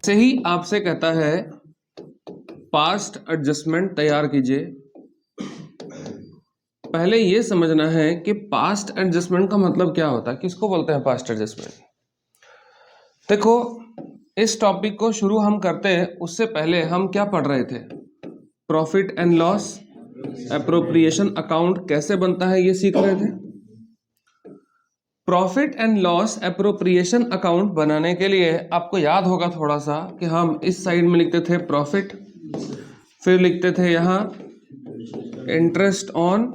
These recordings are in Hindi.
से ही आपसे कहता है पास्ट एडजस्टमेंट तैयार कीजिए। पहले ये समझना है कि पास्ट एडजस्टमेंट का मतलब क्या होता है, किसको बोलते हैं पास्ट एडजस्टमेंट। देखो, इस टॉपिक को शुरू हम करते हैं उससे पहले हम क्या पढ़ रहे थे? Profit and loss appropriation account कैसे बनता है ये सीख रहे थे। Profit and loss appropriation account बनाने के लिए आपको याद होगा थोड़ा सा कि हम इस साइड में लिखते थे प्रॉफिट, फिर लिखते थे यहाँ इंटरेस्ट ऑन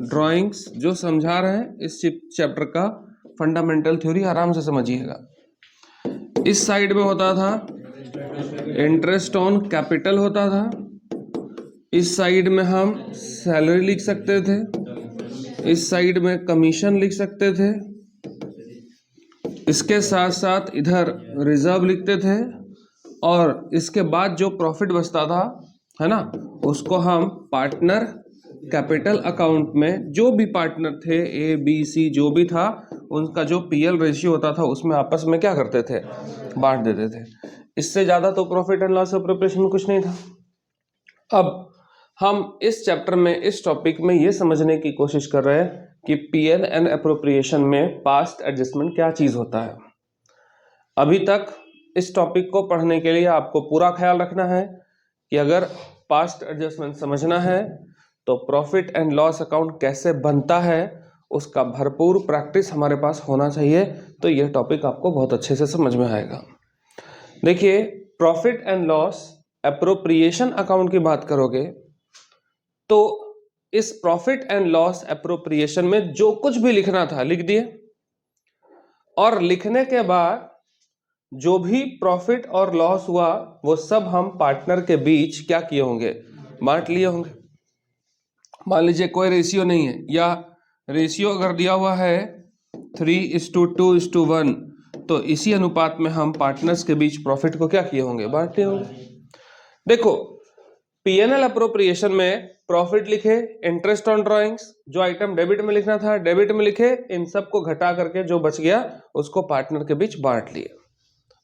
ड्राइंग्स। जो समझा रहे हैं इस चैप्टर का फंडामेंटल थ्योरी आराम से समझिएगा। इस साइड में होता था इंटरेस्ट ऑन कैपिटल होता था, इस साइड में हम सैलरी लिख सकते थे, इस साइड में कमीशन लिख सकते थे, इसके साथ साथ इधर रिजर्व लिखते थे, और इसके बाद जो प्रॉफिट बचता था है ना, उसको हम पार्टनर कैपिटल अकाउंट में जो भी पार्टनर थे ए बी सी जो भी था उनका जो पीएल रेशियो होता था उसमें आपस में क्या करते थे, बांट देते थे। इससे ज्यादा तो प्रॉफिट एंड लॉस एप्रोप्रिएशन में कुछ नहीं था। अब हम इस चैप्टर में इस टॉपिक में ये समझने की कोशिश कर रहे हैं कि पीएल एंड एप्रोप्रिएशन में पास्ट एडजस्टमेंट क्या चीज होता है। अभी तक इस टॉपिक को पढ़ने के लिए आपको पूरा ख्याल रखना है कि अगर पास्ट एडजस्टमेंट समझना है तो प्रॉफिट एंड लॉस अकाउंट कैसे बनता है उसका भरपूर प्रैक्टिस हमारे पास होना चाहिए, तो यह टॉपिक आपको बहुत अच्छे से समझ में आएगा। देखिए, profit and loss appropriation account की बात करोगे तो इस प्रॉफिट एंड लॉस एप्रोप्रिएशन में जो कुछ भी लिखना था लिख दिए, और लिखने के बाद जो भी प्रॉफिट और लॉस हुआ वो सब हम पार्टनर के बीच क्या किए होंगे, बांट लिए होंगे। मान लीजिए कोई रेशियो नहीं है, या रेशियो अगर दिया हुआ है 3:2:1 तो इसी अनुपात में हम पार्टनर्स के बीच प्रॉफिट को क्या किए होंगे, बांट लिए होंगे। देखो, पीएनएल अप्रोप्रिएशन में प्रॉफिट लिखे, इंटरेस्ट ऑन ड्राइंग्स, जो आइटम डेबिट में लिखना था डेबिट में लिखे, इन सबको घटा करके जो बच गया उसको पार्टनर के बीच बांट लिए,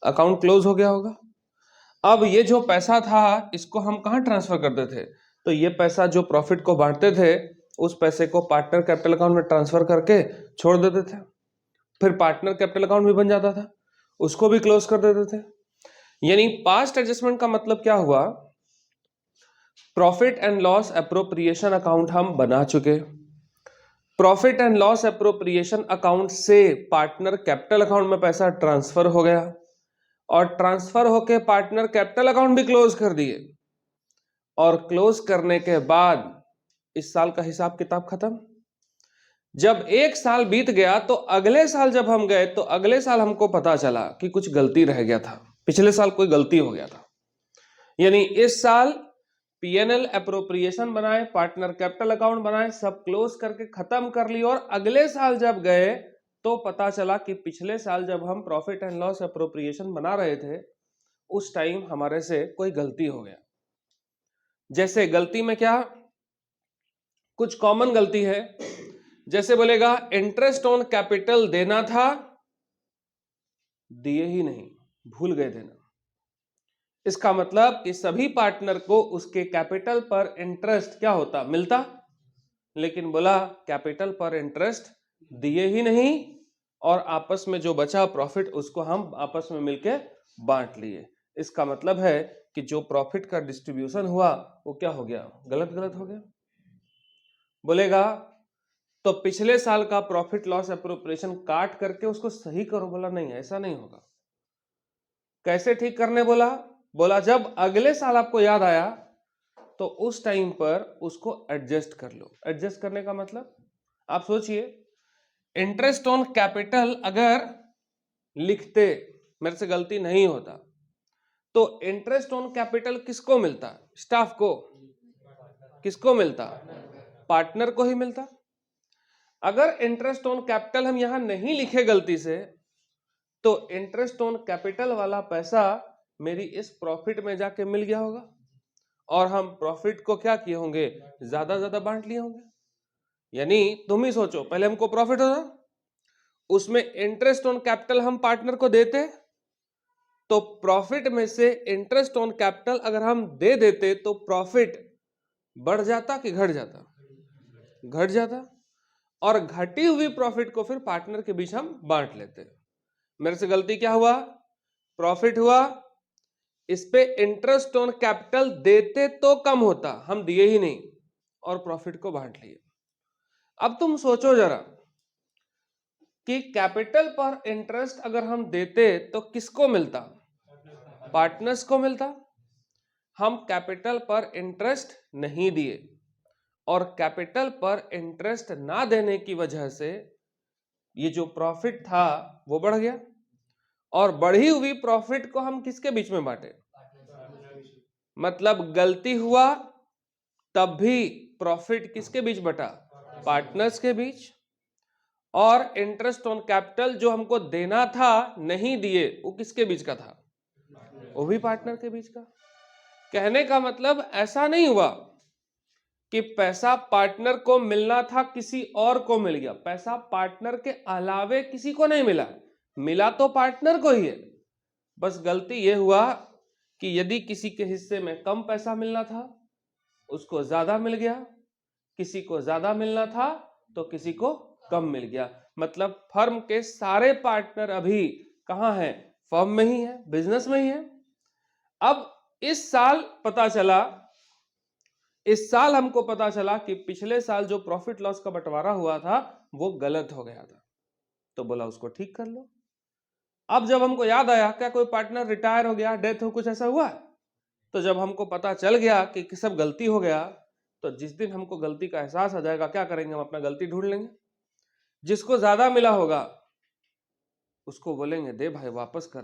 अकाउंट क्लोज हो गया होगा। अब ये जो पैसा था इसको हम कहां ट्रांसफर करते थे, तो ये पैसा जो प्रॉफिट को बांटते थे उस पैसे को पार्टनर कैपिटल अकाउंट में ट्रांसफर करके छोड़ देते थे, फिर पार्टनर कैपिटल अकाउंट भी बन जाता था, उसको भी क्लोज कर देते थे। यानी पास्ट एडजस्टमेंट का मतलब क्या हुआ, profit and loss appropriation account हम बना चुके, profit and loss appropriation account से पार्टनर कैपिटल अकाउंट में पैसा ट्रांसफर हो गया, और ट्रांसफर होके पार्टनर कैपिटल अकाउंट भी क्लोज कर दिए, और क्लोज करने के बाद इस साल का हिसाब किताब खत्म। जब एक साल बीत गया तो अगले साल जब हम गए तो अगले साल हमको पता चला कि कुछ गलती रह गया था, पिछले साल कोई गलती हो गया था। यानी इस साल पीएनएल एप्रोप्रिएशन बनाए, पार्टनर कैपिटल अकाउंट बनाए, सब क्लोज करके खत्म कर ली, और अगले साल जब गए तो पता चला कि पिछले साल जब हम प्रॉफिट एंड लॉस एप्रोप्रिएशन बना रहे थे उस टाइम हमारे से कोई गलती हो गया। जैसे गलती में क्या, कुछ कॉमन गलती है, जैसे बोलेगा इंटरेस्ट ऑन कैपिटल देना था, दिए ही नहीं, भूल गए देना। इसका मतलब कि सभी पार्टनर को उसके कैपिटल पर इंटरेस्ट क्या होता, मिलता, लेकिन बोला कैपिटल पर इंटरेस्ट दिए ही नहीं, और आपस में जो बचा प्रॉफिट उसको हम आपस में मिलके बांट लिए। इसका मतलब है कि जो प्रॉफिट का डिस्ट्रीब्यूशन हुआ वो क्या हो गया, गलत गलत हो गया। बोलेगा तो पिछले साल का प्रॉफिट लॉस एप्रोप्रिएशन काट करके उसको सही करो, बोला नहीं ऐसा नहीं होगा। कैसे ठीक करने बोला, बोला जब अगले साल आपको याद आया तो उस टाइम पर उसको एडजस्ट कर लो। एडजस्ट करने का मतलब आप सोचिए, इंटरेस्ट ऑन कैपिटल अगर लिखते, मेरे से गलती नहीं होता, तो इंटरेस्ट ऑन कैपिटल किसको मिलता, स्टाफ को, किसको मिलता, पार्टनर को ही मिलता। अगर इंटरेस्ट ऑन कैपिटल हम यहां नहीं लिखे गलती से तो इंटरेस्ट ऑन कैपिटल वाला पैसा मेरी इस प्रॉफिट में जाके मिल गया होगा, और हम प्रॉफिट को क्या किए होंगे, ज्यादा ज्यादा बांट लिए होंगे। यानी तुम ही सोचो, पहले हमको प्रॉफिट होता, उसमें इंटरेस्ट ऑन कैपिटल हम पार्टनर को देते, तो प्रॉफिट में से इंटरेस्ट ऑन कैपिटल अगर हम दे देते तो प्रॉफिट बढ़ जाता कि घट जाता? घट जाता। और घटी हुई प्रॉफिट को फिर पार्टनर के बीच हम बांट लेते। मेरे से गलती क्या हुआ? प्रॉफिट हुआ, इस पे इंटरेस्ट ऑन कैपिटल देते तो कम होता, हम दिए ही नहीं और प्रॉफिट को बांट लिए। अब तुम सोचो जरा कि कैपिटल पर इंटरेस्ट अगर हम देते तो किसको मिलता? पार्टनर्स को मिलता। हम कैपिटल पर इंटरेस्ट नहीं दिए और कैपिटल पर इंटरेस्ट ना देने की वजह से ये जो प्रॉफिट था वो बढ़ गया और बढ़ी हुई प्रॉफिट को हम किसके बीच में बांटे? मतलब गलती हुआ तब भी प्रॉफिट किसके बीच बटा? पार्टनर्स के बीच। और इंटरेस्ट ऑन कैपिटल जो हमको देना था नहीं दिए, वो किसके बीच का था? वो भी पार्टनर के बीच का। कहने का मतलब ऐसा नहीं हुआ कि पैसा पार्टनर को मिलना था किसी और को मिल गया। पैसा पार्टनर के अलावे किसी को नहीं मिला, मिला तो पार्टनर को ही है। बस गलती यह हुआ कि यदि किसी के हिस्से में कम पैसा मिलना था उसको ज्यादा मिल गया, किसी को ज्यादा मिलना था तो किसी को कम मिल गया। मतलब फर्म के सारे पार्टनर अभी कहां हैं? फर्म में ही है, बिजनेस में ही है। अब इस साल हमको पता चला कि पिछले साल जो प्रॉफिट लॉस का बंटवारा हुआ था वो गलत हो गया था, तो बोला उसको ठीक कर लो। अब जब हमको याद आया क्या कोई पार्टनर रिटायर हो गया, डेथ हो, कुछ ऐसा हुआ, तो जब हमको पता चल गया कि सब गलती हो गया, तो जिस दिन हमको गलती का एहसास आ जाएगा क्या करेंगे? हम अपना गलती ढूंढ लेंगे। जिसको ज्यादा मिला होगा उसको बोलेंगे दे भाई वापस कर,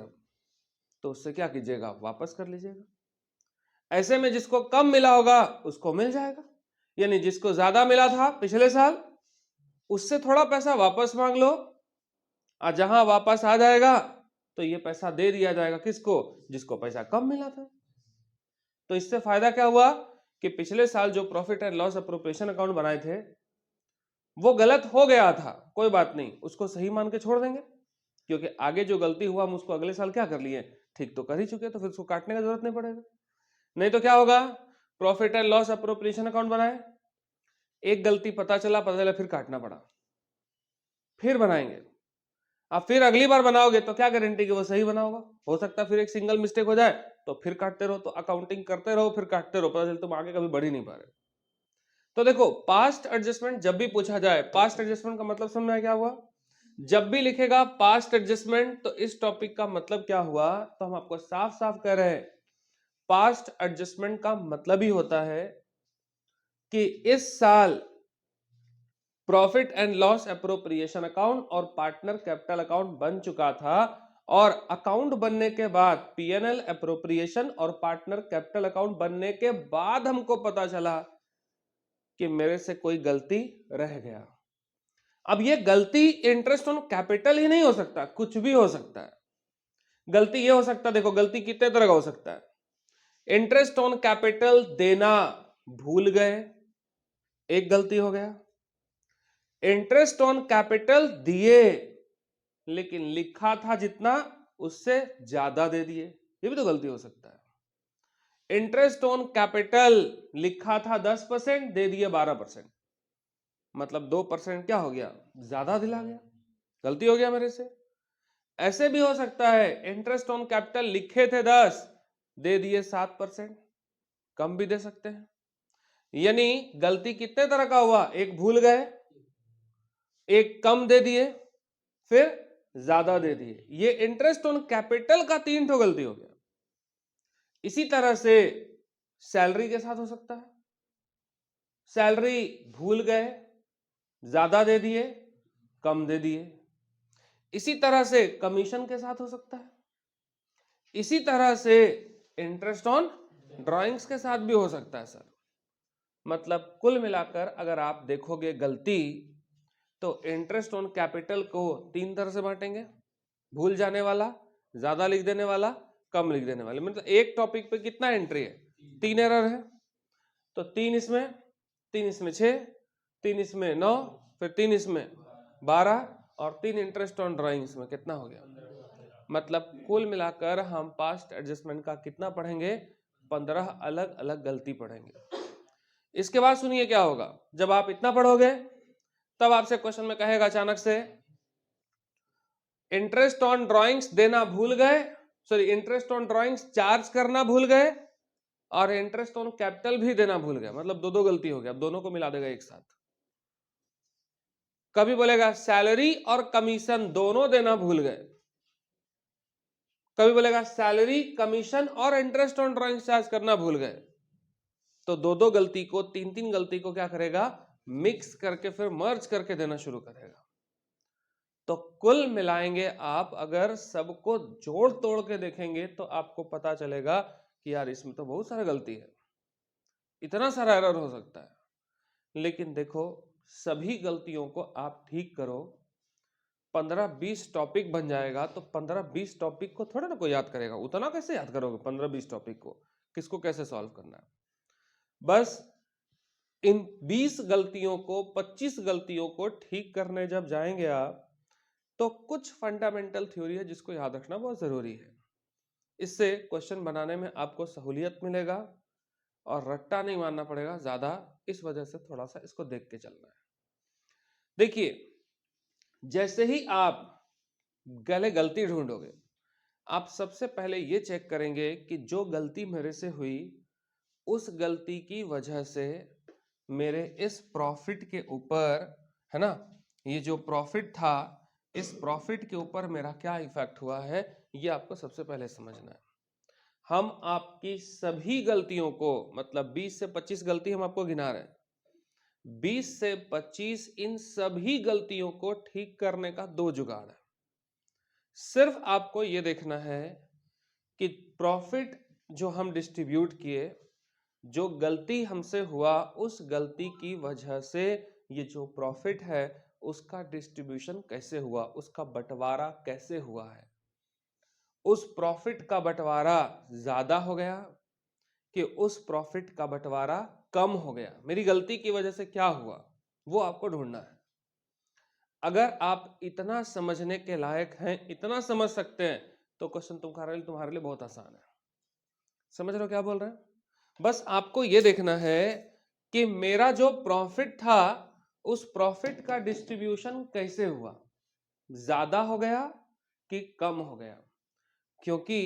तो उससे क्या कीजिएगा? वापस कर लीजिएगा। ऐसे में जिसको कम मिला होगा उसको मिल जाएगा, यानी जिसको ज्यादा मिला था पिछले साल उससे थोड़ा पैसा वापस मांग लो, और जहां वापस आ जाएगा तो ये पैसा दे दिया जाएगा किसको? जिसको पैसा कम मिला था। तो इससे फायदा क्या हुआ कि पिछले साल जो profit and loss appropriation account बनाए थे वो गलत हो गया था, कोई बात नहीं, उसको सही मान के छोड़ देंगे, क्योंकि आगे जो गलती हुआ हम उसको अगले साल क्या कर लिए? ठीक तो कर ही चुके, तो फिर उसको काटने का जरूरत नहीं पड़ेगा। नहीं तो क्या होगा? Profit and loss appropriation account बनाए, एक गलती पता चला फिर काटना पड़ा, फिर बनाएंगे। अब फिर अगली बार बनाओगे तो क्या गारंटी कि वो सही बना होगा? हो सकता है फिर एक सिंगल मिस्टेक हो जाए, तो फिर काटते रहो, तो अकाउंटिंग करते रहो, फिर काटते रहो, पता चले तुम आगे कभी बढ़ ही नहीं पा रहे। तो देखो, पास्ट एडजस्टमेंट जब भी पूछा जाए, पास्ट एडजस्टमेंट का मतलब समझ में क्या हुआ? जब भी लिखेगा पास्ट एडजस्टमेंट तो इस टॉपिक का मतलब क्या हुआ, तो हम आपको साफ साफ कह रहे हैं पास्ट एडजस्टमेंट का मतलब ही होता है कि इस साल profit and loss appropriation account और पार्टनर कैपिटल अकाउंट बन चुका था, और अकाउंट बनने के बाद पीएनएल अप्रोप्रिएशन और पार्टनर कैपिटल अकाउंट बनने के बाद हमको पता चला कि मेरे से कोई गलती रह गया। अब ये गलती इंटरेस्ट ऑन कैपिटल ही नहीं हो सकता, कुछ भी हो सकता है। गलती ये हो सकता है, देखो गलती कितने तरह का हो सकता है। इंटरेस्ट ऑन कैपिटल देना भूल गए, एक गलती हो गया। इंटरेस्ट ऑन कैपिटल दिए लेकिन लिखा था जितना उससे ज्यादा दे दिए, ये भी तो गलती हो सकता है। इंटरेस्ट ऑन कैपिटल लिखा था 10%, दे दिए 12%, मतलब 2% क्या हो गया? ज्यादा दिला गया, गलती हो गया मेरे से। ऐसे भी हो सकता है इंटरेस्ट ऑन कैपिटल लिखे थे 10, दे दिए 7%, कम भी दे सकते हैं। यानी गलती कितने तरह का हुआ? एक भूल गए, एक कम दे दिए, फिर ज्यादा दे दिए। ये इंटरेस्ट ऑन कैपिटल का 3 ठो गलती हो गया। इसी तरह से सैलरी के साथ हो सकता है, सैलरी भूल गए, ज्यादा दे दिए, कम दे दिए। इसी तरह से कमीशन के साथ हो सकता है, इसी तरह से इंटरेस्ट ऑन ड्राइंग्स के साथ भी हो सकता है सर। मतलब कुल मिलाकर अगर आप देखोगे गलती, तो इंटरेस्ट ऑन कैपिटल को 3 तरह से बांटेंगे, भूल जाने वाला, ज्यादा लिख देने वाला, कम लिख देने वाले। मतलब एक टॉपिक पे कितना एंट्री है? 3 एरर है, तो 3 इसमें, 3 इसमें 6, 3 इसमें 9, फिर 3 इसमें 12, और 3 इंटरेस्ट ऑन ड्राइंग्स में कितना हो गया? मतलब कुल मिलाकर हम पास्ट एडजस्टमेंट का कितना पढ़ेंगे, 15 अलग अलग गलती पढ़ेंगे। इसके बाद सुनिए क्या होगा, जब आप इतना पढ़ोगे तब आपसे क्वेश्चन में कहेगा अचानक से इंटरेस्ट ऑन ड्राइंग्स देना भूल गए, sorry interest on drawings charge करना भूल गए और इंटरेस्ट ऑन कैपिटल भी देना भूल गए, मतलब दो दो गलती हो गया, अब दोनों को मिला देगा एक साथ। कभी बोलेगा सैलरी और कमीशन दोनों देना भूल गए, कभी बोलेगा सैलरी कमीशन और इंटरेस्ट ऑन ड्राइंग चार्ज करना भूल गए। तो दो दो गलती को, तीन तीन गलती को क्या करेगा, मिक्स करके फिर मर्ज करके देना शुरू करेगा। तो कुल मिलाएंगे आप अगर सबको जोड़ तोड़ के देखेंगे तो आपको पता चलेगा कि यार इसमें तो बहुत सारा गलती है, इतना सारा एरर हो सकता है। लेकिन देखो सभी गलतियों को आप ठीक करो, 15-20 टॉपिक बन जाएगा। तो 15-20 टॉपिक को थोड़ा ना कोई याद करेगा, उतना कैसे याद करोगे 15-20 टॉपिक को, किसको कैसे सॉल्व करना है। बस इन 20 गलतियों को, 25 गलतियों को ठीक करने जब जाएंगे आप, तो कुछ फंडामेंटल थ्योरी है जिसको याद रखना बहुत जरूरी है। इससे क्वेश्चन बनाने में आपको सहूलियत मिलेगा और रट्टा नहीं मारना पड़ेगा ज्यादा, इस वजह से थोड़ा सा इसको देख के चलना है। देखिए जैसे ही आप गले गलती ढूंढोगे, आप सबसे पहले ये चेक करेंगे कि जो गलती मेरे से हुई उस गलती की वजह से मेरे इस प्रॉफिट के ऊपर, है ना, ये जो प्रॉफिट था इस प्रॉफिट के ऊपर मेरा क्या इफेक्ट हुआ है, ये आपको सबसे पहले समझना है। हम आपकी सभी गलतियों को, मतलब 20 से 25 गलती हम आपको गिना रहे हैं, 20 से 25 इन सभी गलतियों को ठीक करने का दो जुगाड़ है। सिर्फ आपको यह देखना है कि प्रॉफिट जो हम डिस्ट्रीब्यूट किए, जो गलती हमसे हुआ उस गलती की वजह से ये जो प्रॉफिट है उसका डिस्ट्रीब्यूशन कैसे हुआ, उसका बंटवारा कैसे हुआ है। उस प्रॉफिट का बंटवारा ज्यादा हो गया कि उस प्रॉफिट का बंटवारा कम हो गया, मेरी गलती की वजह से क्या हुआ वो आपको ढूंढना है। अगर आप इतना समझने के लायक हैं, इतना समझ सकते हैं, तो क्वेश्चन तुम्हारे लिए बहुत आसान है। समझ रहे हो क्या बोल रहे हैं? बस आपको यह देखना है कि मेरा जो प्रॉफिट था उस प्रॉफिट का डिस्ट्रीब्यूशन कैसे हुआ, ज्यादा हो गया कि कम हो गया। क्योंकि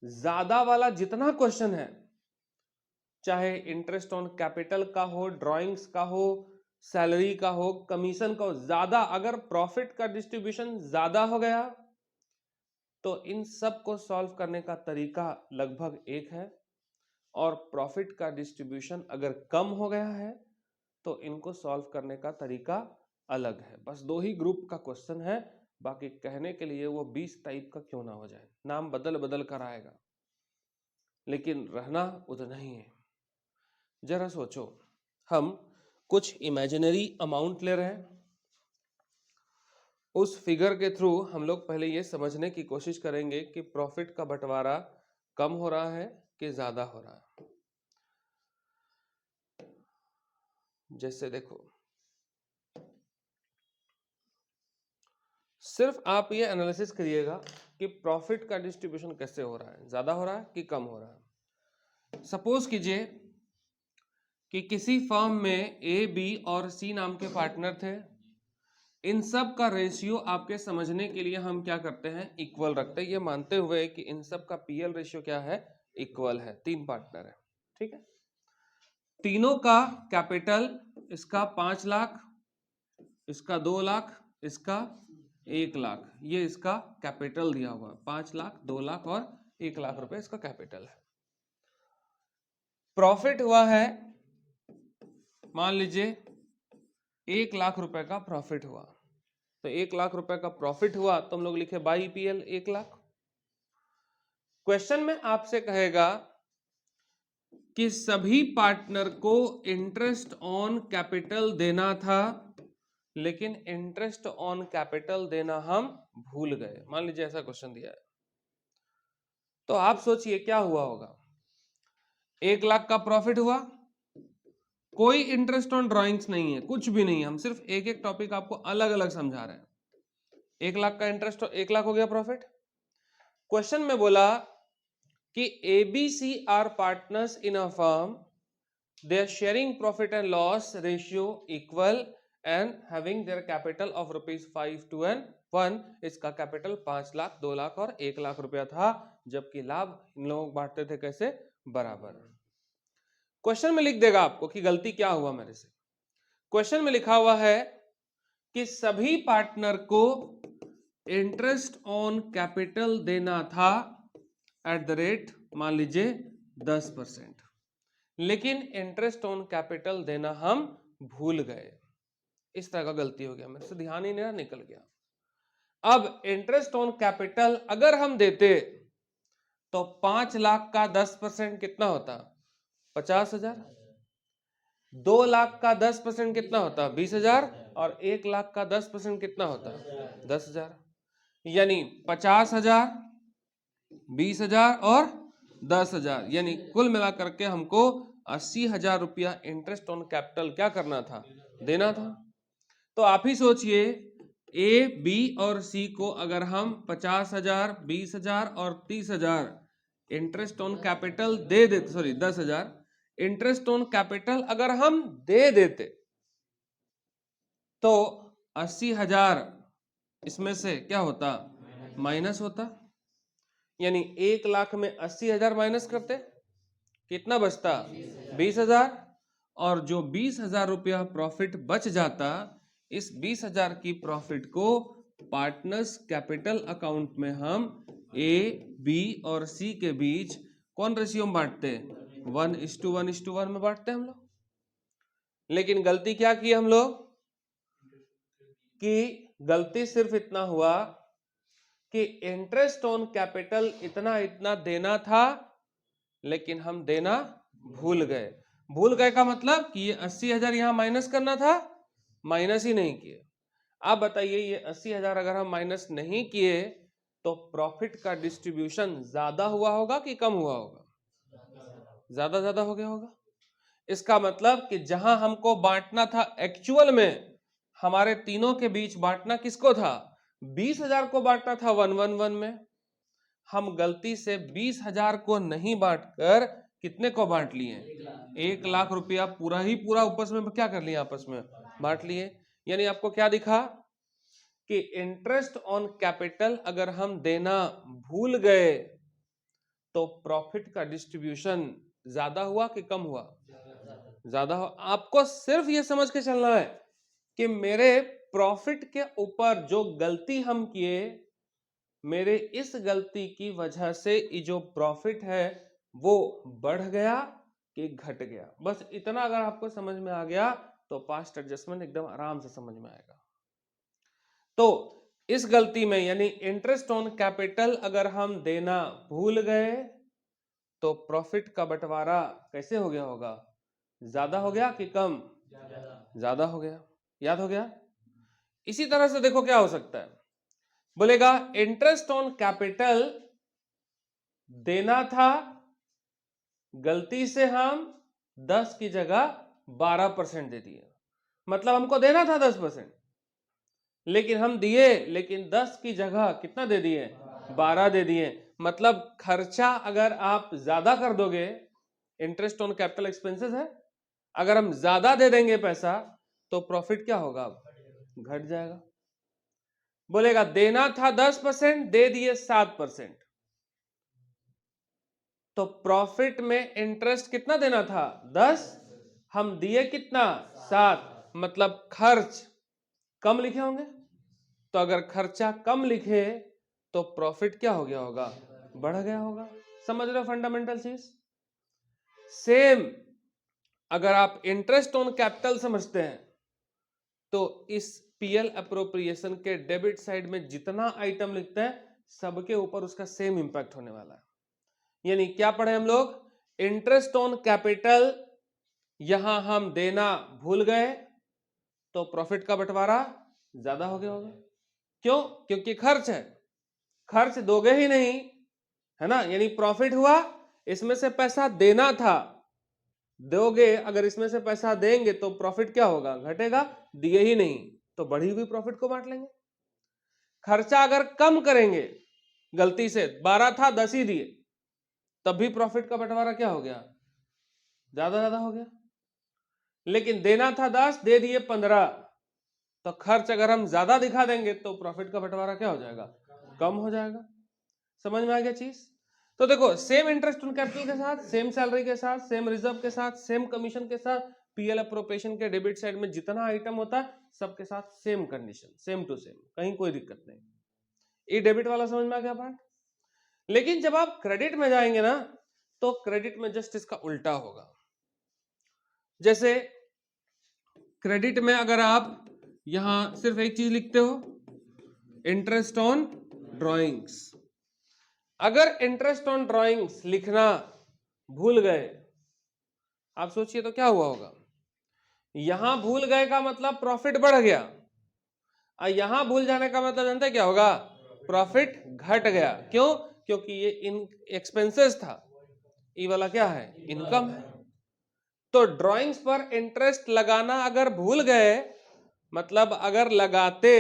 ज्यादा वाला जितना क्वेश्चन है, चाहे इंटरेस्ट ऑन कैपिटल का हो, ड्राइंग्स का हो, सैलरी का हो, कमीशन का हो, ज्यादा अगर प्रॉफिट का डिस्ट्रीब्यूशन ज्यादा हो गया तो इन सब को सॉल्व करने का तरीका लगभग एक है, और प्रॉफिट का डिस्ट्रीब्यूशन अगर कम हो गया है तो इनको सॉल्व करने का तरीका अलग है। बस दो ही ग्रुप का क्वेश्चन है, बाकी कहने के लिए वो 20 टाइप का क्यों ना हो जाए, नाम बदल बदल कर आएगा, लेकिन रहना उतना ही है। जरा सोचो, हम कुछ इमेजिनरी अमाउंट ले रहे हैं, उस फिगर के थ्रू हम लोग पहले ये समझने की कोशिश करेंगे कि प्रॉफिट का बंटवारा कम हो रहा है कि ज्यादा हो रहा है। जैसे देखो, सिर्फ आप ये एनालिसिस करिएगा कि प्रॉफिट का डिस्ट्रीब्यूशन कैसे हो रहा है, ज्यादा हो रहा है कि कम हो रहा है। सपोज कीजिए कि किसी फर्म में ए, बी और सी नाम के पार्टनर थे। इन सब का रेशियो आपके समझने के लिए हम क्या करते हैं, इक्वल रखते हैं, ये मानते हुए कि इन सब का पीएल रेशियो क्या है, इक्वल है। तीन पार्टनर है, ठीक है। तीनों का कैपिटल, इसका 5 लाख, इसका 2 लाख, इसका 1 लाख, ये इसका कैपिटल दिया हुआ है। 5 लाख, 2 लाख और 1 लाख रुपए इसका कैपिटल है। प्रॉफिट हुआ है, मान लीजिए 1 लाख रुपए का प्रॉफिट हुआ, तो 1 लाख रुपए का प्रॉफिट हुआ तो हम लोग लिखे बाई पीएल 1 लाख। क्वेश्चन में आपसे कहेगा कि सभी पार्टनर को इंटरेस्ट ऑन कैपिटल देना था, लेकिन इंटरेस्ट ऑन कैपिटल देना हम भूल गए। मान लीजिए ऐसा क्वेश्चन दिया है, तो आप सोचिए क्या हुआ होगा। 1 लाख का प्रॉफिट हुआ, कोई इंटरेस्ट ऑन ड्राइंग्स नहीं है, कुछ भी नहीं है, हम सिर्फ एक एक टॉपिक आपको अलग अलग समझा रहे हैं। 1 लाख का इंटरेस्ट, 1 लाख हो गया प्रॉफिट। क्वेश्चन में बोला कि ABC are partners in a firm, they are sharing profit and loss ratio equal and having their capital of rupees 5, 2 and 1. इसका कैपिटल 5 लाख, 2 लाख और 1 लाख रुपया था, जबकि लाभ इन लोग बांटते थे कैसे? बराबर। क्वेश्चन में लिख देगा आपको कि गलती क्या हुआ मेरे से। क्वेश्चन में लिखा हुआ है कि सभी पार्टनर को इंटरेस्ट ऑन कैपिटल देना था एट द रेट, मान लीजिए 10%, लेकिन इंटरेस्ट ऑन कैपिटल देना हम भूल गए। इस तरह का गलती हो गया मेरे से, ध्यान ही नहीं, निकल गया। अब इंटरेस्ट ऑन कैपिटल अगर हम देते तो 5 लाख का 10% कितना होता? 50,000। 2 लाख का 10% कितना होता? 20,000। और 1 लाख का 10% कितना होता? 10,000। यानी 50,000, 20,000 और 10,000, यानी कुल मिलाकर के हमको 80,000 रुपया इंटरेस्ट ऑन कैपिटल क्या करना था? देना था। तो आप ही सोचिए, ए, बी और सी को अगर हम 50,000, 20,000 और 30,000 इंटरेस्ट ऑन कैपिटल दे देते, सॉरी 10,000 इंटरेस्ट ऑन कैपिटल अगर हम दे देते, तो 80,000 इसमें से क्या होता? माइनस होता। यानी 1 लाख में 80,000 माइनस करते, कितना बचता? 20,000। और जो 20,000 रुपया प्रॉफिट बच जाता, इस 20,000 की प्रॉफिट को पार्टनर्स कैपिटल अकाउंट में हम ए, बी और सी के बीच कौन रेशियो में बांटते? 1:1:1 में बांटते हम लोग। लेकिन गलती क्या की हम लोग? कि गलती सिर्फ इतना हुआ कि इंटरेस्ट ऑन कैपिटल इतना इतना देना था, लेकिन हम देना भूल गए। भूल गए का मतलब कि ये 80,000 यहां माइनस करना था, माइनस ही नहीं किए। आप बताइए, ये 80,000 अगर हम माइनस नहीं किए तो प्रॉफिट का डिस्ट्रीब्यूशन ज्यादा हुआ होगा कि कम हुआ होगा? ज्यादा हो गया होगा। इसका मतलब कि जहां हमको बांटना था एक्चुअल में, हमारे तीनों के बीच बांटना किसको था? 20,000 को बांटना था 1:1:1 में। हम गलती से 20,000 को नहीं बांटकर कितने को बांट लिए? 1 लाख रुपया पूरा ही पूरा आपस में क्या कर लिया? आपस में बांट लिए। यानी आपको क्या दिखा कि इंटरेस्ट ऑन कैपिटल अगर हम देना भूल गए तो प्रॉफिट का डिस्ट्रीब्यूशन ज्यादा हुआ कि कम हुआ? ज्यादा हुआ। आपको सिर्फ ये समझ के चलना है कि मेरे प्रॉफिट के ऊपर जो गलती हम किए, मेरे इस गलती की वजह से ये जो प्रॉफिट है वो बढ़ गया कि घट गया। बस इतना अगर आपको समझ में आ गया तो पास्ट एडजस्टमेंट एकदम आराम से समझ में आएगा। तो इस गलती में यानी इंटरेस्ट ऑन कैपिटल अगर हम देना भूल गए तो प्रॉफिट का बंटवारा कैसे हो गया होगा? ज्यादा हो गया कि कम? ज्यादा हो गया। याद हो गया? इसी तरह से देखो क्या हो सकता है, बोलेगा इंटरेस्ट ऑन कैपिटल देना था, गलती से हम 10 की जगह 12% दे दिए। मतलब हमको देना था 10%, लेकिन हम दिए, लेकिन 10 की जगह कितना दे दिए? 12 दे दिए। मतलब खर्चा अगर आप ज्यादा कर दोगे, इंटरेस्ट ऑन कैपिटल एक्सपेंसेस है, अगर हम ज्यादा दे देंगे पैसा तो प्रॉफिट क्या होगा? अब घट जाएगा। बोलेगा देना था 10%, दे दिए 7%, तो प्रॉफिट में इंटरेस्ट कितना देना था? 10, हम दिए कितना? 7। मतलब खर्च कम लिखे होंगे। तो अगर खर्चा कम लिखे तो प्रॉफिट क्या हो गया होगा? बढ़ गया होगा। समझ रहे हो फंडामेंटल चीज? सेम अगर आप इंटरेस्ट ऑन कैपिटल समझते हैं तो इस पीएल अप्रोप्रिएशन के डेबिट साइड में जितना आइटम लिखते हैं सबके ऊपर उसका सेम इंपैक्ट होने वाला है। यानी क्या पढ़े हम लोग? इंटरेस्ट ऑन कैपिटल यहां हम देना भूल गए तो प्रॉफिट का बंटवारा ज्यादा हो गया होगा। क्यों? क्योंकि खर्च है, खर्च दोगे ही नहीं, है ना? यानी प्रॉफिट हुआ, इसमें से पैसा देना था, दोगे, अगर इसमें से पैसा देंगे तो प्रॉफिट क्या होगा? घटेगा। दिए ही नहीं तो बढ़ी हुई प्रॉफिट को बांट लेंगे। खर्चा अगर कम करेंगे गलती से 12 था 10 ही दिए, तब भी प्रॉफिट का बंटवारा क्या हो गया, ज्यादा ज्यादा हो गया। लेकिन देना था 10, दे दिए 15, तो खर्च अगर हम ज्यादा दिखा देंगे तो प्रॉफिट का बंटवारा क्या हो जाएगा, कम हो जाएगा। समझ में आ गया चीज। तो देखो सेम इंटरेस्ट ऑन कैपिटल के साथ, सेम सैलरी के साथ, सेम रिजर्व के साथ, सेम कमीशन के साथ, पीएल अप्रोप्रिएशन के डेबिट साइड में जितना आइटम होता है सबके साथ same condition, same to same, कहीं कोई दिक्कत नहीं। ये डेबिट वाला समझ में आ गया पार्ट। लेकिन जब आप क्रेडिट में जाएंगे ना, तो क्रेडिट में जस्ट इसका उल्टा होगा। जैसे क्रेडिट में अगर आप यहां सिर्फ एक चीज लिखते हो, इंटरेस्ट ऑन ड्रॉइंग्स, अगर इंटरेस्ट ऑन ड्रॉइंग्स लिखना भूल गए, आप सोचिए तो क्या हुआ होगा। यहां भूल गए का मतलब प्रॉफिट बढ़ गया, और यहां भूल जाने का मतलब जानते क्या होगा, प्रॉफिट घट गया। क्यों, क्योंकि ये इन एक्सपेंसेस था, ये वाला क्या है, इनकम है। तो ड्राइंग्स पर इंटरेस्ट लगाना अगर भूल गए, मतलब अगर लगाते,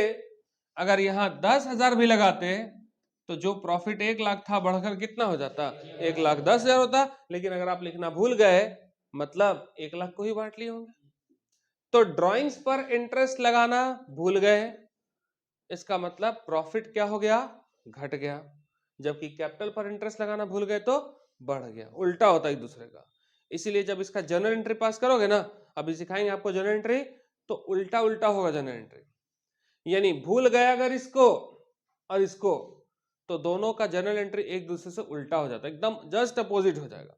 अगर यहां 10,000 भी लगाते तो जो प्रॉफिट 1 लाख था बढ़कर कितना हो जाता, 1,10,000 होता। लेकिन अगर आप लिखना भूल गए, मतलब 1 लाख को ही बांट लिए होंगे। तो ड्राइंग्स पर इंटरेस्ट लगाना भूल गए, इसका मतलब प्रॉफिट क्या हो गया, घट गया। जबकि कैपिटल पर इंटरेस्ट लगाना भूल गए तो बढ़ गया, उल्टा होता है एक दूसरे का। इसीलिए जब इसका जर्नल एंट्री पास करोगे ना, अभी सिखाएंगे आपको जर्नल एंट्री, तो उल्टा उल्टा होगा जर्नल एंट्री। यानी भूल गए अगर इसको और इसको, तो दोनों का जर्नल एंट्री एक दूसरे से उल्टा हो जाता है, एकदम जस्ट अपोजिट हो जाएगा।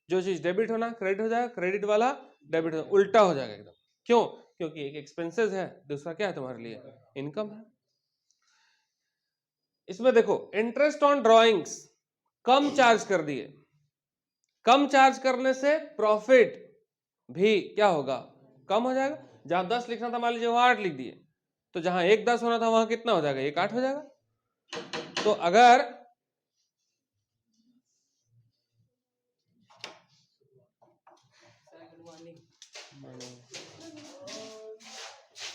जो चीज डेबिट होना क्रेडिट हो जाएगा, क्रेडिट वाला डेबिट होना उल्टा हो जाएगा एकदम। क्यों, क्योंकि एक एक्सपेंसेस है, दूसरा क्या है तुम्हारे लिए, इनकम है। इसमें देखो interest on drawings come charge कर दिए, कम चार्ज करने से प्रॉफिट भी क्या होगा, कम हो जाएगा। जहां 10 लिखना था मान लीजिए वहां 8 लिख दिए, तो जहां 1,10 होना था वहां कितना हो जाएगा, 1,8 हो जाएगा। तो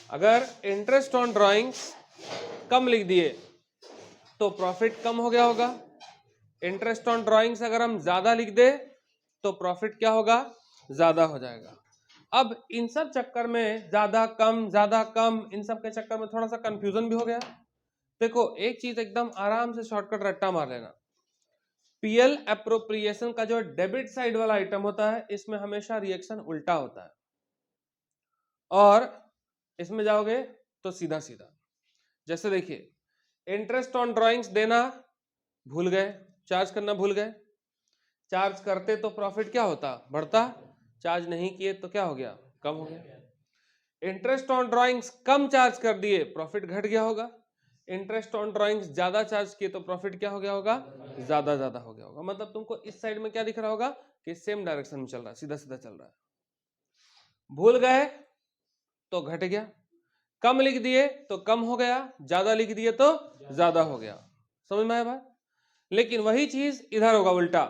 अगर इंटरेस्ट ऑन ड्रॉइंग्स कम लिख दिए तो प्रॉफिट कम हो गया होगा। इंटरेस्ट ऑन ड्रॉइंग्स अगर हम ज्यादा लिख दे तो प्रॉफिट क्या होगा, ज्यादा हो जाएगा। अब इन सब चक्कर में ज्यादा कम इन सब के चक्कर में थोड़ा सा कंफ्यूजन भी हो गया। देखो एक चीज एकदम आराम से शॉर्टकट रट्टा मार लेना, पीएल अप्रोप्रिएशन का जो डेबिट साइड वाला आइटम होता है इसमें हमेशा रिएक्शन उल्टा होता है, और इसमें जाओगे तो सीधा सीधा। जैसे देखिए इंटरेस्ट ऑन ड्रॉइंग्स देना भूल गए, चार्ज करना भूल गए, चार्ज करते तो प्रॉफिट क्या होता, बढ़ता, चार्ज नहीं किए तो क्या हो गया, कम हो गया। Interest on drawings come charge कर दिए, प्रॉफिट घट गया होगा। इंटरेस्ट ऑन ड्रॉइंग्स ज्यादा चार्ज किए तो प्रॉफिट क्या हो गया होगा, ज्यादा ज्यादा हो गया होगा। मतलब तुमको इस साइड में क्या दिख रहा होगा कि सेम डायरेक्शन में चल रहा है, सीधा सीधा चल रहा है। भूल गए तो घट गया, कम लिख दिए तो कम हो गया, ज्यादा लिख दिए तो ज्यादा हो गया। समझ में आया बात। लेकिन वही चीज इधर होगा उल्टा,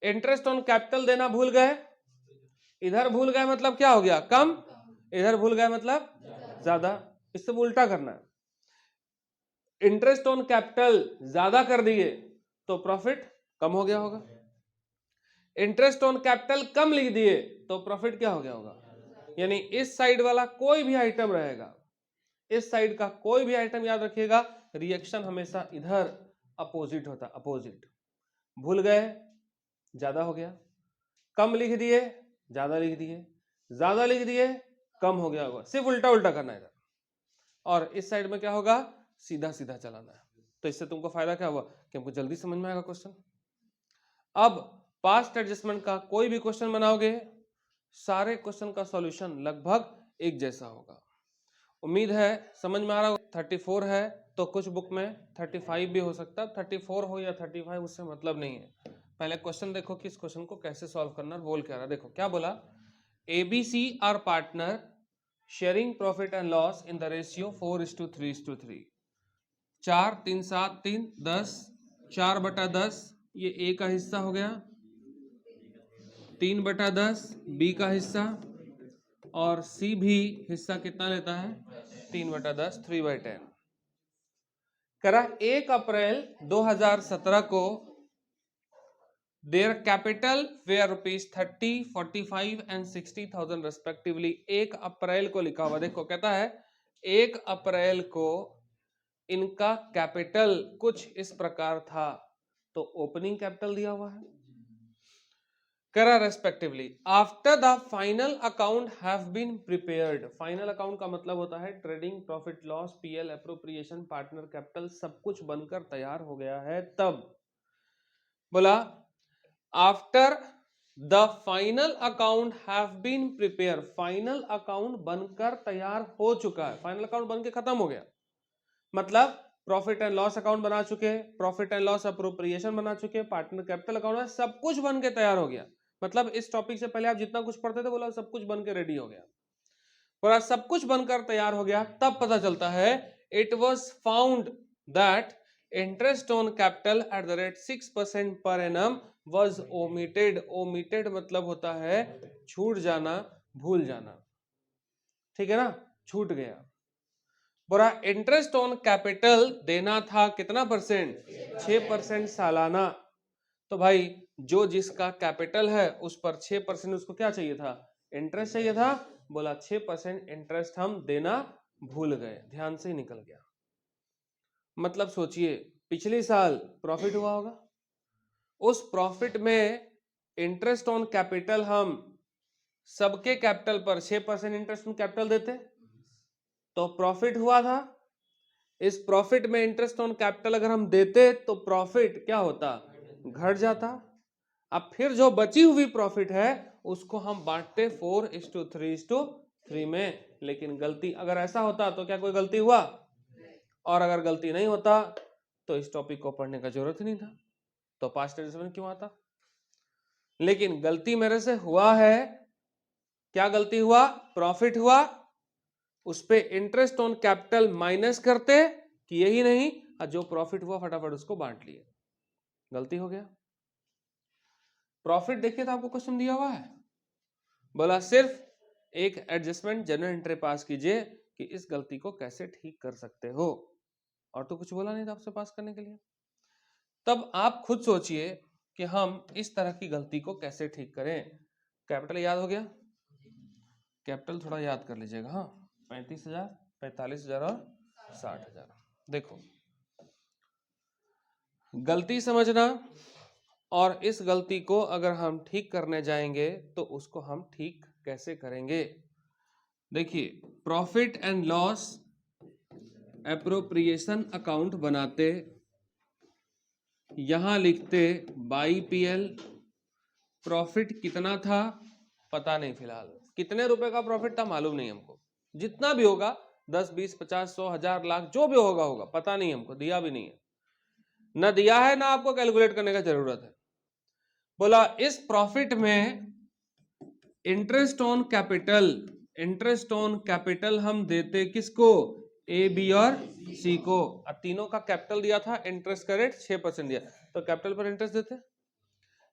इंटरेस्ट ऑन कैपिटल देना भूल गए, इधर भूल गए मतलब क्या हो गया, कम, इधर भूल गए मतलब ज्यादा। इससे उल्टा करना है, इंटरेस्ट ऑन कैपिटल ज्यादा कर दिए तो प्रॉफिट कम हो गया होगा, इंटरेस्ट ऑन कैपिटल कम लिख दिए तो प्रॉफिट क्या हो गया होगा। यानी इस साइड वाला कोई भी आइटम रहेगा, इस साइड का कोई भी आइटम याद रखिएगा, रिएक्शन हमेशा इधर अपोजिट होता, अपोजिट। भूल गए ज्यादा हो गया, कम लिख दिए ज्यादा लिख दिए, ज्यादा लिख दिए कम हो गया होगा, सिर्फ उल्टा उल्टा करना है इधर। और इस साइड में क्या होगा, सीधा सीधा चलाना है। तो इससे तुमको फायदा क्या हुआ कि हमको जल्दी समझ में आएगा क्वेश्चन। अब पास्ट एडजस्टमेंट का कोई भी क्वेश्चन बनाओगे, सारे क्वेश्चन का सॉल्यूशन लगभग एक जैसा होगा। उम्मीद है समझ में आ रहा होगा। 34 है तो कुछ बुक में 35 भी हो सकता है, 34 हो या 35 उससे मतलब नहीं है। पहले क्वेश्चन देखो कि इस क्वेश्चन को कैसे सॉल्व करना, बोल क्या रहा। देखो क्या बोला, ABC are partner sharing profit and loss in the ratio 4:3:3। 4 3 7 3 10, 4/10 ये A का हिस्सा हो गया, 3/10 B का हिस्सा, और C भी हिस्सा कितना लेता है, 3/10 3/10। करा 1 अप्रैल 2017 को their capital were rupees 30, 45 and 60,000 respectively। 1 अप्रैल को लिखा हुआ, देखो कहता है 1 अप्रैल को इनका कैपिटल कुछ इस प्रकार था, तो ओपनिंग कैपिटल दिया हुआ है, करा respectively after the final account have been prepared. Final account का मतलब होता है trading profit loss, PL, appropriation, partner capital, सब कुछ बनकर तैयार हो गया है। तब बोला after the final account have been prepare, final account बनकर तैयार हो चुका है, फाइनल अकाउंट बनकर खत्म हो गया, मतलब प्रॉफिट एंड लॉस अकाउंट बना चुके, प्रॉफिट एंड लॉस अप्रोप्रिएशन बना चुके, पार्टनर कैपिटल अकाउंट, सब कुछ बन के तैयार हो गया। मतलब इस टॉपिक से पहले आप जितना कुछ पढ़ते थे, बोला सब कुछ बन के रेडी हो गया, बोला सब कुछ बनकर तैयार हो गया। तब पता चलता है it was found that interest on capital eight the rate 6% per annum was omitted. Omitted मतलब होता है छूट जाना, भूल जाना, ठीक है ना, छूट गया। बोला इंटरेस्ट ऑन कैपिटल देना था कितना परसेंट, 6% सालाना। तो भाई जो जिसका कैपिटल है उस पर 6% उसको क्या चाहिए था, इंटरेस्ट चाहिए था। बोला 6% इंटरेस्ट हम देना भूल गए, ध्यान से ही निकल गया। मतलब सोचिए पिछले साल प्रॉफिट हुआ होगा, उस प्रॉफिट में इंटरेस्ट ऑन कैपिटल हम सबके कैपिटल पर 6% इंटरेस्ट ऑन कैपिटल देते तो प्रॉफिट हुआ था। इस प्रॉफिट में इंटरेस्ट ऑन कैपिटल अगर हम देते तो प्रॉफिट क्या होता, घट जाता। अब फिर जो बची हुई प्रॉफिट है उसको हम बांटते 4:3:3 में। लेकिन गलती अगर ऐसा होता तो क्या कोई गलती हुआ, और अगर गलती नहीं होता तो इस टॉपिक को पढ़ने का जरूरत ही नहीं था, तो पास्ट एडजस्टमेंट क्यों आता। लेकिन गलती मेरे से हुआ है, क्या गलती हुआ, प्रॉफिट हुआ, उस पे इंटरेस्ट ऑन कैपिटल माइनस करते कि यही नहीं, जो प्रॉफिट हुआ फटाफट उसको बांट लिए, गलती हो गया। प्रॉफिट देखिए तो आपको क्वेश्चन दिया हुआ है, बोला सिर्फ एक एडजस्टमेंट जनरल एंट्री पास कीजिए कि इस गलती को कैसे ठीक कर सकते हो, और तो कुछ बोला नहीं था आपसे पास करने के लिए। तब आप खुद सोचिए कि हम इस तरह की गलती को कैसे ठीक करें। कैपिटल याद हो गया, कैपिटल थोड़ा याद कर लीजिएगा, हाँ 35,000, 45,000 और 60,000। देखो गलती समझना, और इस गलती को अगर हम ठीक करने जाएंगे तो उसको हम ठीक कैसे करेंगे। देखिए profit and loss appropriation account बनाते, यहां लिखते बाई पीएल, प्रॉफिट कितना था पता नहीं, फिलहाल कितने रुपए का प्रॉफिट था मालूम नहीं हमको, जितना भी होगा 10, 20, 50, 100, 1000, लाख जो भी होगा होगा, पता नहीं हमको, दिया भी नहीं है, ना दिया है ना आपको कैलकुलेट करने का जरूरत है। बोला इस प्रॉफिट में interest on capital, interest on capital हम देते किसको, ए, बी और सी को। अब तीनों का कैपिटल दिया था, इंटरेस्ट का रेट 6% दिया, तो कैपिटल पर इंटरेस्ट देते।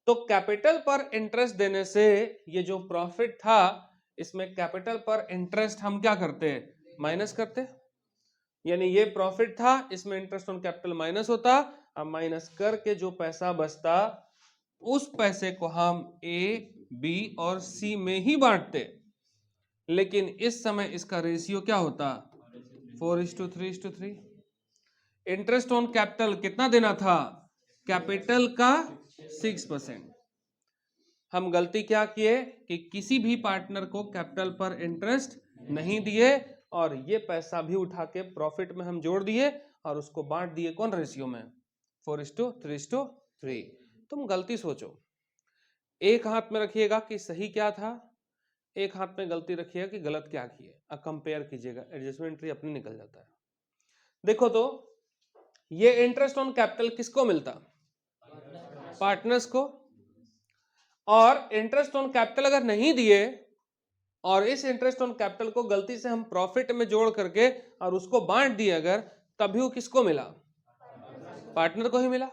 तो कैपिटल पर इंटरेस्ट देने से ये जो प्रॉफिट था इसमें कैपिटल पर इंटरेस्ट हम क्या करते, माइनस करते। यानी ये प्रॉफिट था, इसमें इंटरेस्ट ऑन कैपिटल माइनस होता, अब माइनस करके जो पैसा बचता उस पैसे को हम ए, बी और सी में ही बांटते। लेकिन इस समय इसका रेशियो क्या होता, 4:3:3। इंटरेस्ट ऑन कैपिटल कितना देना था, कैपिटल का 6%। हम गलती क्या किए कि किसी भी पार्टनर को कैपिटल पर इंटरेस्ट नहीं दिए, और ये पैसा भी उठा के प्रॉफिट में हम जोड़ दिए और उसको बांट दिए कौन रेशियो में, 4:3:3। तुम गलती सोचो, एक हाथ में रखिएगा कि सही क्या था, एक हाथ में गलती रखिएगा कि गलत क्या किए, अब कंपेयर कीजिएगा, एडजस्टमेंट ट्री अपने निकल जाता है। देखो तो ये इंटरेस्ट ऑन कैपिटल किसको मिलता, पार्टनर्स को, और इंटरेस्ट ऑन कैपिटल अगर नहीं दिए और इस इंटरेस्ट ऑन कैपिटल को गलती से हम प्रॉफिट में जोड़ करके और उसको बांट दिए अगर, तभी वो किसको मिला, पार्टनर को ही मिला।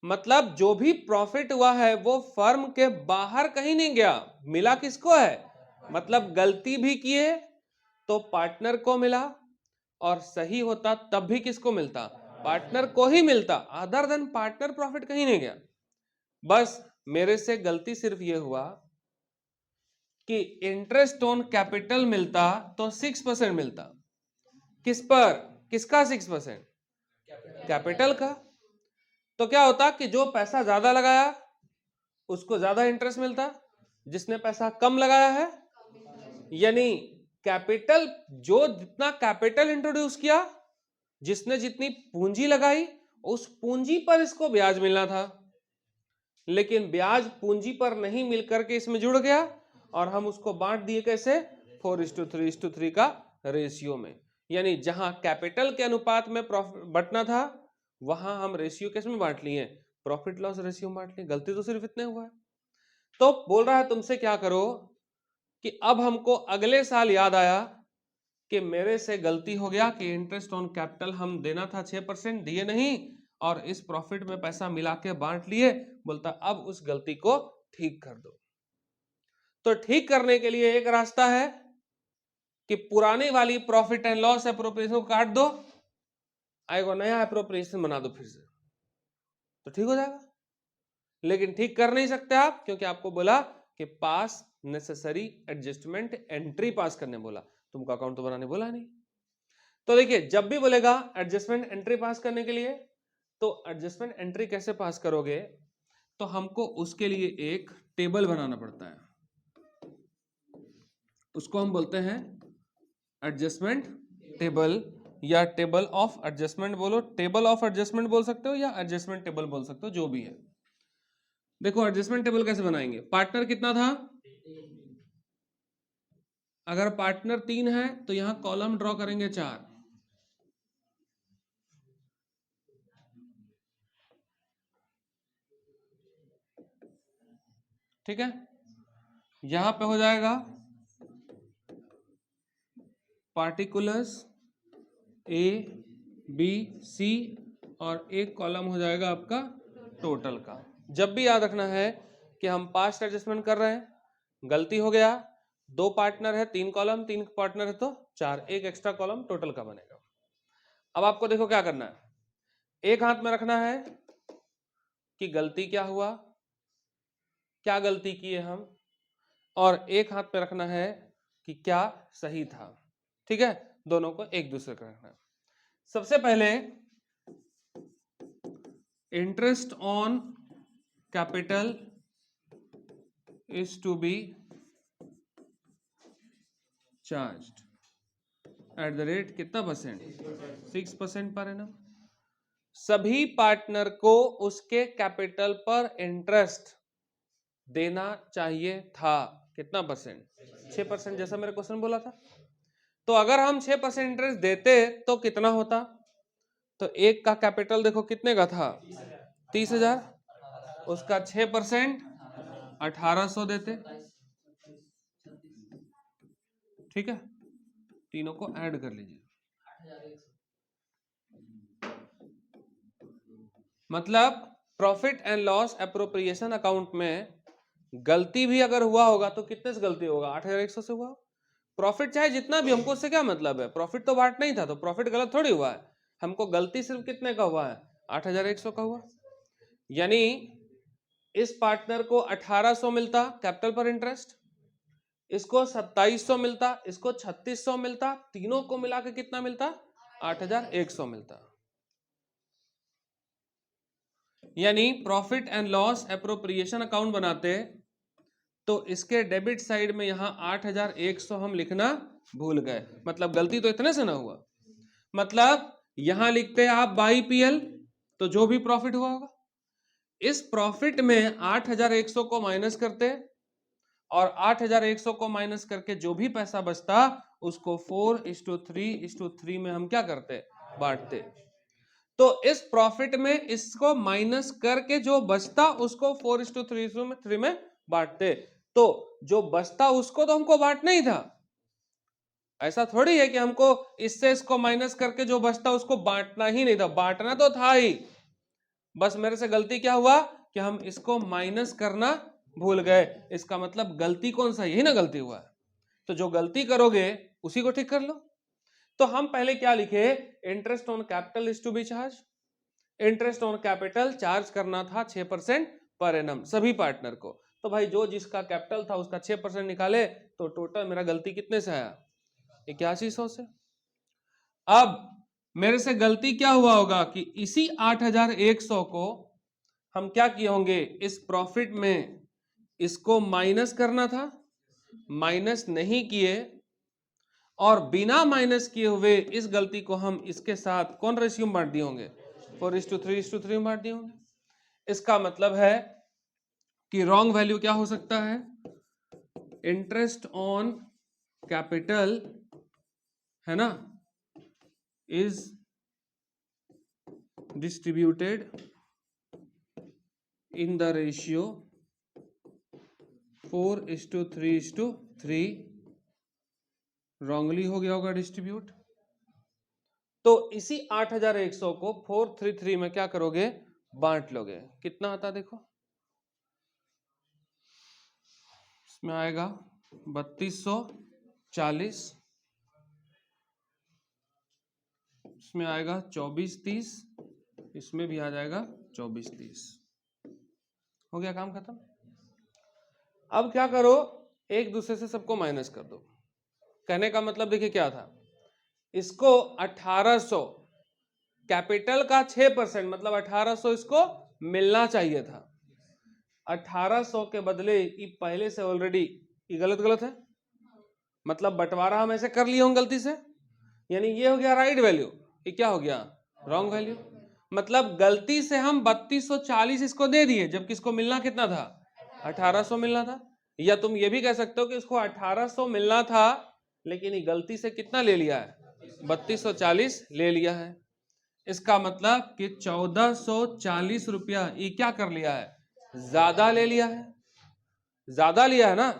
मतलब जो भी प्रॉफिट हुआ है वो फर्म के बाहर कहीं नहीं गया, मिला किसको है, मतलब गलती भी किए तो पार्टनर को मिला, और सही होता तब भी किसको मिलता, पार्टनर को ही मिलता, अदर देन पार्टनर प्रॉफिट कहीं नहीं गया। बस मेरे से गलती सिर्फ ये हुआ कि इंटरेस्ट ऑन कैपिटल मिलता तो 6% मिलता। किस पर? किसका 6%? कैपिटल का। तो क्या होता कि जो पैसा ज्यादा लगाया उसको ज्यादा इंटरेस्ट मिलता, जिसने पैसा कम लगाया है, यानी कैपिटल, जो जितना कैपिटल इंट्रोड्यूस किया, जिसने जितनी पूंजी लगाई, उस पूंजी पर इसको ब्याज मिलना था, लेकिन ब्याज पूंजी पर नहीं मिलकर के इसमें जुड़ गया और हम उसको बांट दिए कैसे? 4:3 का रेशियो में। यानी जहां कैपिटल के अनुपात में प्रॉफिट बंटना था, वहां हम रेशियो किस में बांट लिए? प्रॉफिट लॉस रेशियो में बांट लिए। गलती तो सिर्फ इतने हुआ है। तो बोल रहा है तुमसे क्या करो कि अब हमको अगले साल याद आया कि मेरे से गलती हो गया कि इंटरेस्ट ऑन कैपिटल हम देना था 6%, दिए नहीं और इस प्रॉफिट में पैसा मिला के बांट लिए। बोलता अब उस गलती को ठीक कर दो। तो ठीक करने के लिए एक रास्ता है कि पुरानी वाली प्रॉफिट एंड लॉस एप्रोप्रिएशन को काट दो, आएगा नया एप्रोप्रिएशन बना दो फिर से, तो ठीक हो जाएगा। लेकिन ठीक कर नहीं सकते आप, क्योंकि आपको बोला कि पास नेसेसरी एडजस्टमेंट एंट्री पास करने बोला, तुमको अकाउंट तो बनाने बोला नहीं। तो देखिए, जब भी बोलेगा एडजस्टमेंट एंट्री पास करने के लिए, तो एडजस्टमेंट एंट्री कैसे पास करोगे? तो हमको उसके लिए एक टेबल बनाना पड़ता है, उसको हम बोलते हैं एडजस्टमेंट टेबल, या टेबल ऑफ एडजस्टमेंट बोलो, टेबल ऑफ एडजस्टमेंट बोल सकते हो या एडजस्टमेंट टेबल बोल सकते हो, जो भी है। देखो एडजस्टमेंट टेबल कैसे बनाएंगे? पार्टनर कितना था? अगर पार्टनर 3 है तो यहां कॉलम ड्रॉ करेंगे 4, ठीक है। यहां पे हो जाएगा पार्टिकुलर्स ए बी सी, और एक कॉलम हो जाएगा आपका टोटल का। जब भी याद रखना है कि हम पास्ट एडजस्टमेंट कर रहे हैं, गलती हो गया, 2 पार्टनर है 3 कॉलम, 3 पार्टनर है तो 4, एक एक्स्ट्रा कॉलम टोटल का बनेगा। अब आपको देखो क्या करना है, एक हाथ में रखना है कि गलती क्या हुआ, क्या गलती किए हम, और एक हाथ पे रखना है कि क्या सही था, ठीक है। दोनों को एक दूसरे का रखना है। सबसे पहले interest on capital is to be charged at the rate कितना परसेंट? 6% per annum. सभी पार्टनर को उसके कैपिटल पर इंटरेस्ट देना चाहिए था, कितना परसेंट? 6%, जैसा मेरे क्वेश्चन बोला था। तो अगर हम 6% इंटरेस्ट देते तो कितना होता? तो एक का कैपिटल देखो कितने का था? 30,000, उसका 6% 1800 देते, ठीक है। तीनों को ऐड कर लीजिए, मतलब profit and loss appropriation account में गलती भी अगर हुआ होगा तो कितने से गलती होगा? 8,100 से हुआ। प्रॉफिट चाहे जितना भी, हमको उससे क्या मतलब है? प्रॉफिट तो बांट नहीं था, तो प्रॉफिट गलत थोड़ी हुआ है। हमको गलती सिर्फ कितने का हुआ है? 8,100 का हुआ। यानी इस पार्टनर को 1800 मिलता कैपिटल पर इंटरेस्ट, इसको 2700 मिलता, इसको 3600 मिलता, तीनों को मिला के कितना मिलता? 8,100 मिलता। यानी profit and loss appropriation account बनाते तो इसके डेबिट साइड में यहां 8,100 हम लिखना भूल गए, मतलब गलती तो इतने से ना हुआ। मतलब यहां लिखते आप बाई पीएल, तो जो भी प्रॉफिट हुआ होगा, इस प्रॉफिट में 8,100 को माइनस करते, और 8,100 को माइनस करके जो भी पैसा बचता उसको 4:3 में हम क्या करते? बांटते। तो इस प्रॉफिट में इसको माइनस करके जो बचता उसको 4:3 में बांटते। तो जो बचता उसको तो हमको बांटना ही था, ऐसा थोड़ी है कि हमको इससे इसको माइनस करके जो बचता उसको बांटना ही नहीं था, बांटना तो था ही। बस मेरे से गलती क्या हुआ कि हम इसको माइनस करना भूल गए। इसका मतलब गलती कौन सा? यही ना गलती हुआ है। तो जो गलती करोगे उसी को ठीक कर लो। तो हम पहले क्या लिखे, interest on capital is to be charge, interest on capital charge करना था 6% पर एनम सभी पार्टनर को। तो भाई जो जिसका कैपिटल था उसका 6% निकाले, तो टोटल मेरा गलती कितने से आया, 8100 से। अब मेरे से गलती क्या हुआ होगा कि इसी 8100 को हम क्या किए होंगे, इस प्रॉफिट में इसको माइनस करना था, माइनस नहीं किए, और बिना माइनस किए हुए इस गलती को हम इसके साथ कौन रेशियो में बांट दिए होंगे, 4:3:3 में बांट दिए होंगे। इसका मतलब है कि रॉन्ग वैल्यू क्या हो सकता है, इंटरेस्ट ऑन कैपिटल है ना, is distributed in the ratio 4:3:3, wrongly हो गया होगा डिस्ट्रीब्यूट। तो इसी 8100 को 4:3:3 में क्या करोगे, बांट लोगे। कितना आता देखो, इसमें आएगा 3240, इसमें आएगा 2430, इसमें भी आ जाएगा 2430। हो गया काम खत्म। अब क्या करो, एक दूसरे से सबको माइनस कर दो। कहने का मतलब देखिए क्या था, इसको 1800 कैपिटल का 6% मतलब 1800 इसको मिलना चाहिए था। 1800 के बदले ये पहले से ऑलरेडी, ये गलत गलत है, मतलब बंटवारा हम ऐसे कर लिए होंगे गलती से, यानी ये हो गया राइट वैल्यू, ये क्या हो गया रॉन्ग वैल्यू। मतलब गलती से हम 3240 इसको दे दिए, जबकि इसको मिलना कितना था, 1800 मिलना था। या तुम ये भी कह सकते हो कि इसको 1800 मिलना था, लेकिन ये गलती से कितना ले लिया है, 3240 ले लिया है। इसका मतलब कि 1440 रुपया ये क्या कर लिया है, ज्यादा ले लिया है, ज्यादा लिया है ना।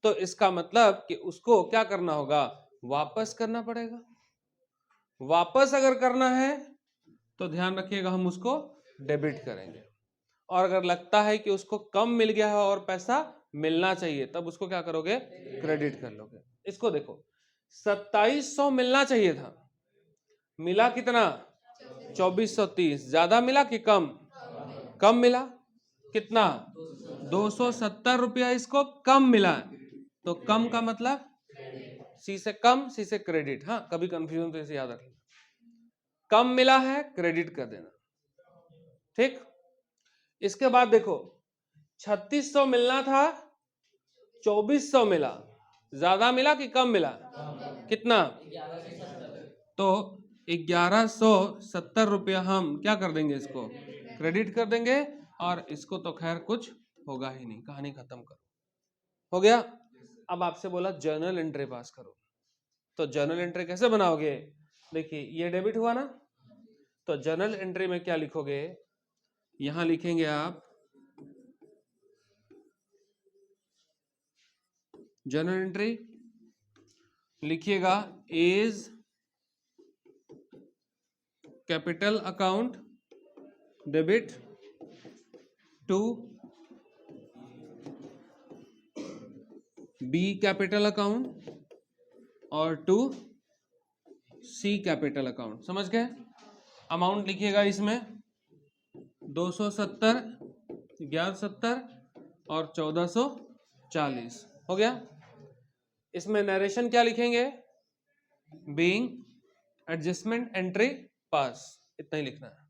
तो इसका मतलब कि उसको क्या करना होगा, वापस करना पड़ेगा। वापस अगर करना है तो ध्यान रखिएगा हम उसको डेबिट करेंगे, और अगर लगता है कि उसको कम मिल गया है और पैसा मिलना चाहिए, तब उसको क्या करोगे, क्रेडिट कर लोगे। इसको देखो, 2700 मिलना चाहिए था, मिला कितना, 2430। ज्यादा मिला कि कम, कम मिला। कितना, 270 रुपया इसको कम मिला। तो कम का मतलब सी से कम, सी से क्रेडिट। हाँ, कभी कंफ्यूजन तो इसे याद रखना, कम मिला है क्रेडिट कर देना, ठीक। इसके बाद देखो, 3600 मिलना था, 2400 मिला। ज्यादा मिला कि कम मिला, कितना, तो 1170 रुपया हम क्या कर देंगे, इसको क्रेडिट कर देंगे। और इसको तो खैर कुछ होगा ही नहीं, कहानी खत्म करो, हो गया। अब आपसे बोला जर्नल एंट्री पास करो, तो जर्नल एंट्री कैसे बनाओगे, देखिए ये डेबिट हुआ ना, तो जर्नल एंट्री में क्या लिखोगे, यहां लिखेंगे आप जर्नल एंट्री, लिखिएगा as capital account debit to B capital account और टू सी कैपिटल अकाउंट। समझ गए। अमाउंट लिखिएगा इसमें 270, 1170 और 1440। हो गया। इसमें नरेशन क्या लिखेंगे, बीइंग एडजस्टमेंट एंट्री पास, इतना ही लिखना है।